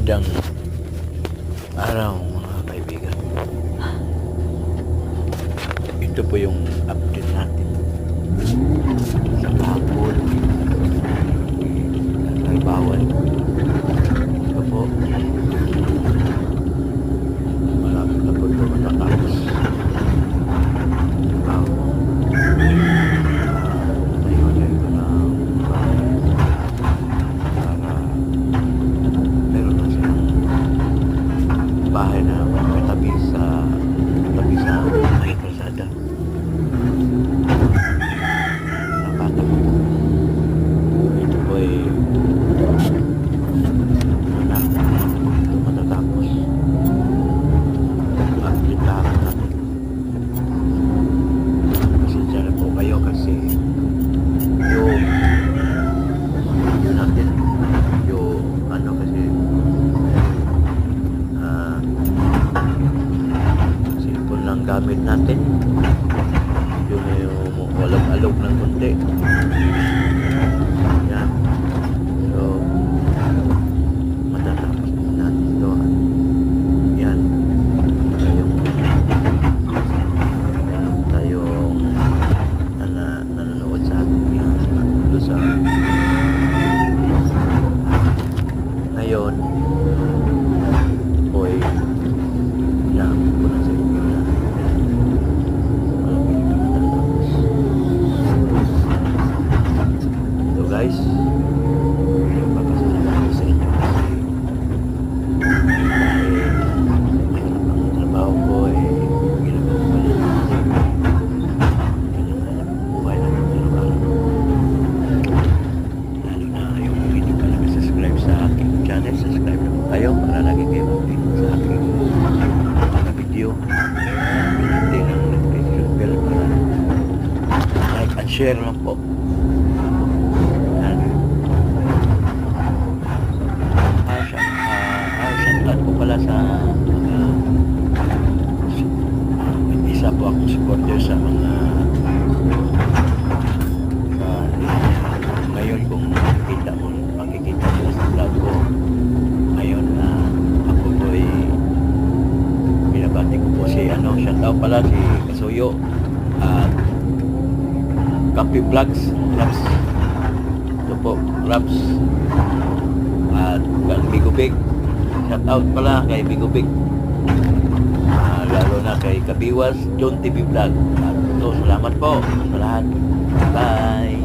Magandang araw mga kaibigan. Ito po yung update natin sa kahapon kay Bawal. Ito po, malapit na po ito matatapos. Bahay na tabi sa may kalsada. Nakata ko. Ito po ay ito matatapos. Update lang natin. Pasensya na po kayo kasi yung natin yung ano kasi cellphone lang gamit natin, yung walang-alog ng konti yan. So matatapos natin ito yan. Tayong nanonood sa atin yan doon sa ngayon oy yan po na sa inyo na so guys, papasalamat sa inyo kasi dahil mahirap ang trabaho ko ginagawa ko lang kasi kanyang buhay na araw-araw, lalo na yung kung hindi pa nag-subscribe sa aking channel, subscribe na po kayo para lagi kayo update sa aking mga video. Pindutin ang notification bell para like and share lang po. Yan. Shoutout po pala sa mga isa po akong supporter sa mga ngayon kung makikita mo sa vlog ko ngayon na ako po ay binabati ko po si shoutout pala si Kasuyo at Kapi Vlogs Raps, ito po Raps at Bigubig, shoutout pala kay Bigubig, lalo na kay Kabiwas John TV Vlog at ito, salamat po sa lahat, bye.